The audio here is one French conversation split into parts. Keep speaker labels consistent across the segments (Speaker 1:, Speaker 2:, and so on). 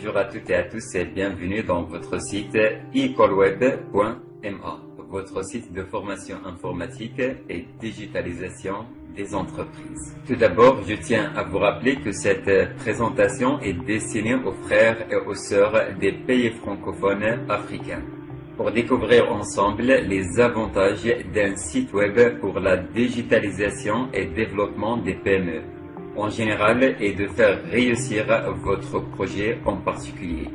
Speaker 1: Bonjour à toutes et à tous et bienvenue dans votre site ecolweb.ma, votre site de formation informatique et digitalisation des entreprises. Tout d'abord, je tiens à vous rappeler que cette présentation est destinée aux frères et aux sœurs des pays francophones africains, pour découvrir ensemble les avantages d'un site web pour la digitalisation et développement des PME en général et de faire réussir votre projet en particulier.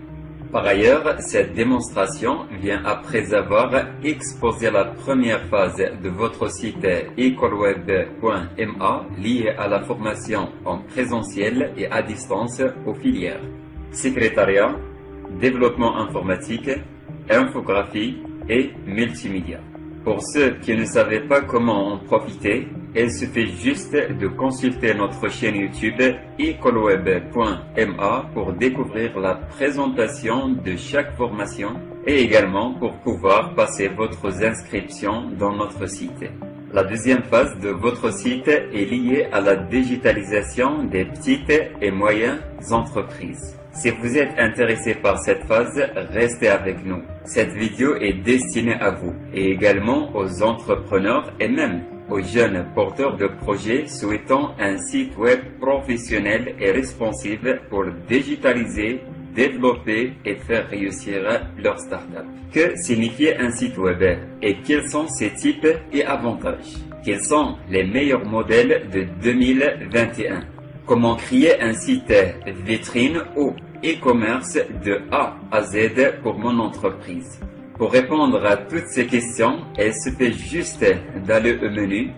Speaker 1: Par ailleurs, cette démonstration vient après avoir exposé la première phase de votre site ecolweb.ma liée à la formation en présentiel et à distance aux filières secrétariat, développement informatique, infographie et multimédia. Pour ceux qui ne savaient pas comment en profiter, il suffit juste de consulter notre chaîne YouTube ecolweb.ma pour découvrir la présentation de chaque formation et également pour pouvoir passer votre inscription dans notre site. La deuxième phase de votre site est liée à la digitalisation des petites et moyennes entreprises. Si vous êtes intéressé par cette phase, restez avec nous. Cette vidéo est destinée à vous et également aux entrepreneurs et même aux jeunes porteurs de projets souhaitant un site web professionnel et responsive pour digitaliser, développer et faire réussir leur start-up. Que signifie un site web et quels sont ses types et avantages? Quels sont les meilleurs modèles de 2021? Comment créer un site vitrine ou e-commerce de A à Z pour mon entreprise? Pour répondre à toutes ces questions, il suffit juste d'aller au menu,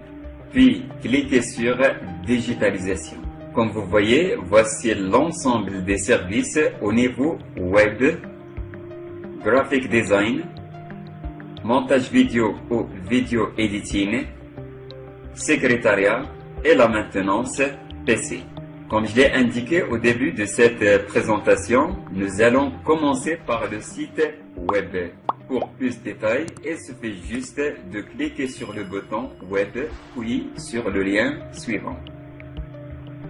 Speaker 1: puis cliquer sur Digitalisation. Comme vous voyez, voici l'ensemble des services au niveau web, graphic design, montage vidéo ou vidéo editing, secrétariat et la maintenance PC. Comme je l'ai indiqué au début de cette présentation, nous allons commencer par le site web. Pour plus de détails, il suffit juste de cliquer sur le bouton web, puis sur le lien suivant.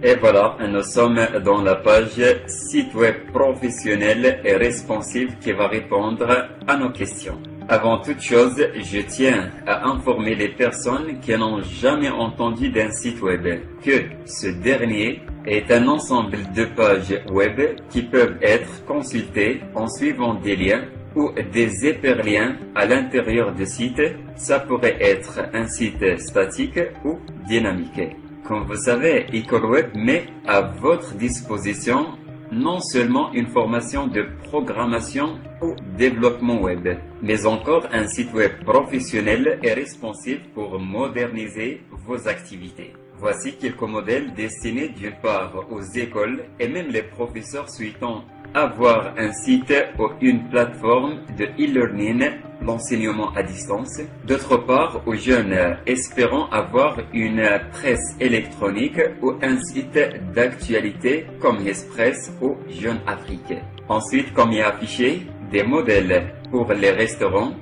Speaker 1: Et voilà, nous sommes dans la page site web professionnel et responsive qui va répondre à nos questions. Avant toute chose, je tiens à informer les personnes qui n'ont jamais entendu d'un site web que ce dernier est un ensemble de pages web qui peuvent être consultées en suivant des liens ou des hyperliens à l'intérieur du site. Ça pourrait être un site statique ou dynamique. Comme vous savez, EcolWeb met à votre disposition non seulement une formation de programmation ou développement web, mais encore un site web professionnel et responsive pour moderniser vos activités. Voici quelques modèles destinés d'une part aux écoles et même les professeurs souhaitant avoir un site ou une plateforme de e-learning, l'enseignement à distance. D'autre part, aux jeunes espérant avoir une presse électronique ou un site d'actualité comme Express ou Jeune Afrique. Ensuite, comme il est affiché, des modèles pour les restaurants,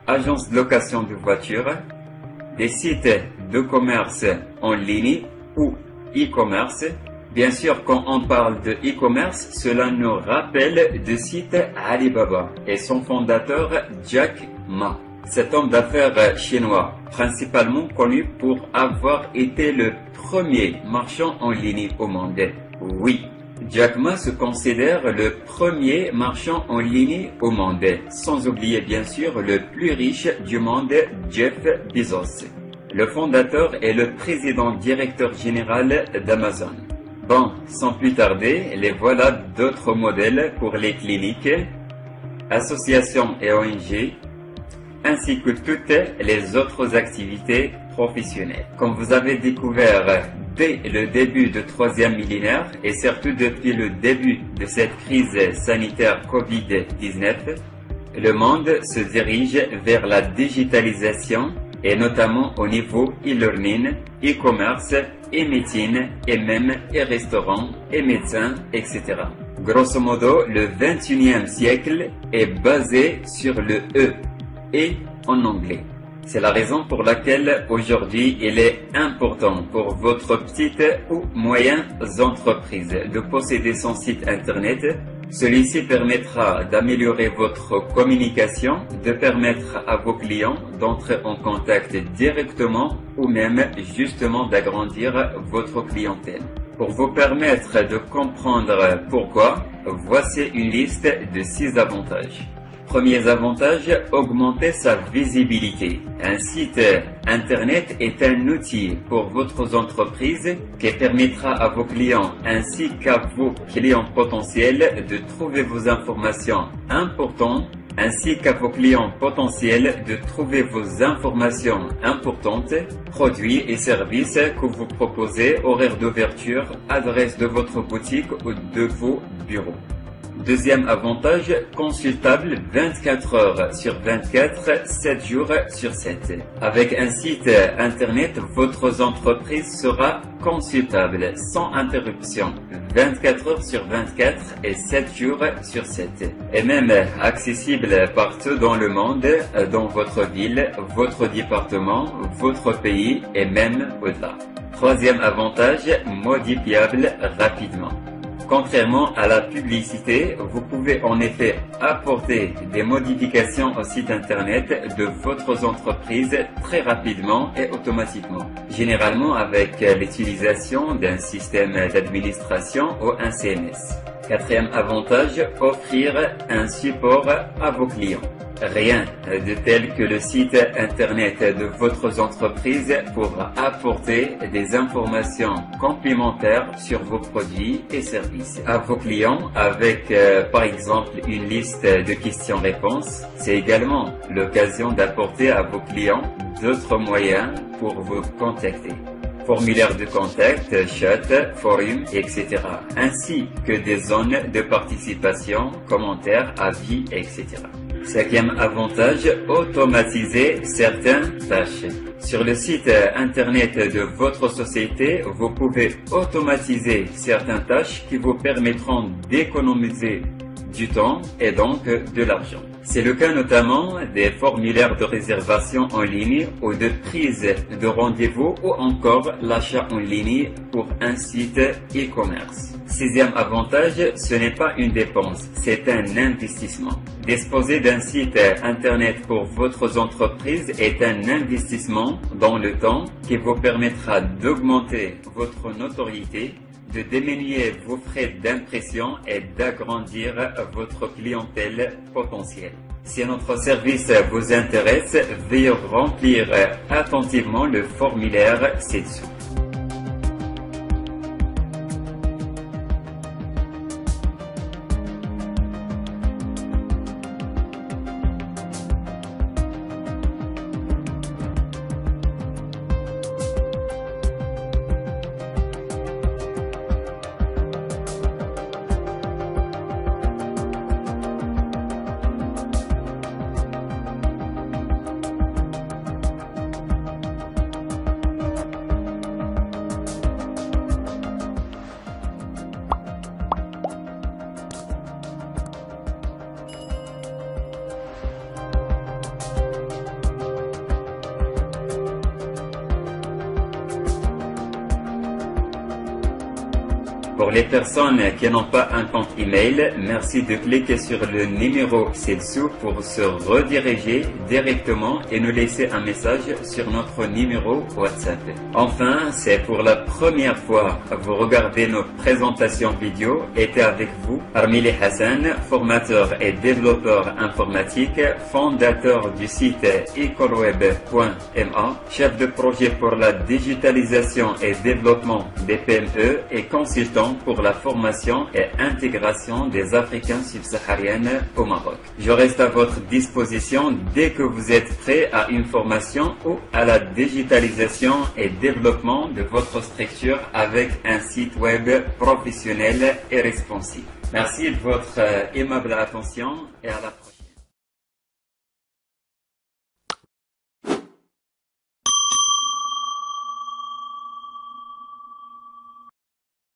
Speaker 1: agences de location de voitures, des sites de commerce en ligne ou e-commerce. Bien sûr, quand on parle de e-commerce, cela nous rappelle du site Alibaba et son fondateur Jack Ma. Cet homme d'affaires chinois, principalement connu pour avoir été le premier marchand en ligne au monde. Oui, Jack Ma se considère le premier marchand en ligne au monde, sans oublier bien sûr le plus riche du monde, Jeff Bezos. Le fondateur est le président directeur général d'Amazon. Bon, sans plus tarder, les voilà d'autres modèles pour les cliniques, associations et ONG, ainsi que toutes les autres activités professionnelles. Comme vous avez découvert dès le début du troisième millénaire et surtout depuis le début de cette crise sanitaire Covid-19, le monde se dirige vers la digitalisation et notamment au niveau e-learning, e-commerce, e-médecine et même e-restaurants, e-médecins, etc. Grosso modo, le 21e siècle est basé sur le E et en anglais. C'est la raison pour laquelle aujourd'hui il est important pour votre petite ou moyenne entreprise de posséder son site internet Celui-ci permettra d'améliorer votre communication, de permettre à vos clients d'entrer en contact directement ou même justement d'agrandir votre clientèle. Pour vous permettre de comprendre pourquoi, voici une liste de 6 avantages. Premier avantage, augmenter sa visibilité. Un site internet est un outil pour votre entreprise qui permettra à vos clients ainsi qu'à vos clients potentiels de trouver vos informations importantes produits et services que vous proposez, horaire d'ouverture, adresse de votre boutique ou de vos bureaux. Deuxième avantage, consultable 24 heures sur 24, 7 jours sur 7. Avec un site internet, votre entreprise sera consultable sans interruption 24 heures sur 24 et 7 jours sur 7. Et même accessible partout dans le monde, dans votre ville, votre département, votre pays et même au-delà. Troisième avantage, modifiable rapidement. Contrairement à la publicité, vous pouvez en effet apporter des modifications au site internet de votre entreprise très rapidement et automatiquement, généralement avec l'utilisation d'un système d'administration ou un CMS. Quatrième avantage, offrir un support à vos clients. Rien de tel que le site internet de votre entreprise pour apporter des informations complémentaires sur vos produits et services à vos clients avec par exemple une liste de questions-réponses. C'est également l'occasion d'apporter à vos clients d'autres moyens pour vous contacter. Formulaire de contact, chat, forum, etc. Ainsi que des zones de participation, commentaires, avis, etc. Cinquième avantage, automatiser certaines tâches. Sur le site internet de votre société, vous pouvez automatiser certaines tâches qui vous permettront d'économiser du temps et donc de l'argent. C'est le cas notamment des formulaires de réservation en ligne ou de prise de rendez-vous ou encore l'achat en ligne pour un site e-commerce. Sixième avantage, ce n'est pas une dépense, c'est un investissement. Disposer d'un site internet pour votre entreprise est un investissement dans le temps qui vous permettra d'augmenter votre notoriété, de diminuer vos frais d'impression et d'agrandir votre clientèle potentielle. Si notre service vous intéresse, veuillez remplir attentivement le formulaire ci-dessous. Pour les personnes qui n'ont pas un compte email, merci de cliquer sur le numéro ci-dessous pour se rediriger directement et nous laisser un message sur notre numéro WhatsApp. Enfin, c'est pour la première fois que vous regardez nos présentations vidéo, était avec vous Armili Hassan, formateur et développeur informatique, fondateur du site ecolweb.ma, chef de projet pour la digitalisation et développement des PME et consultant pour la formation et intégration des Africains subsahariennes au Maroc. Je reste à votre disposition dès que vous êtes prêt à une formation ou à la digitalisation et développement de votre structure avec un site web professionnel et responsive. Merci de votre aimable attention et à la prochaine.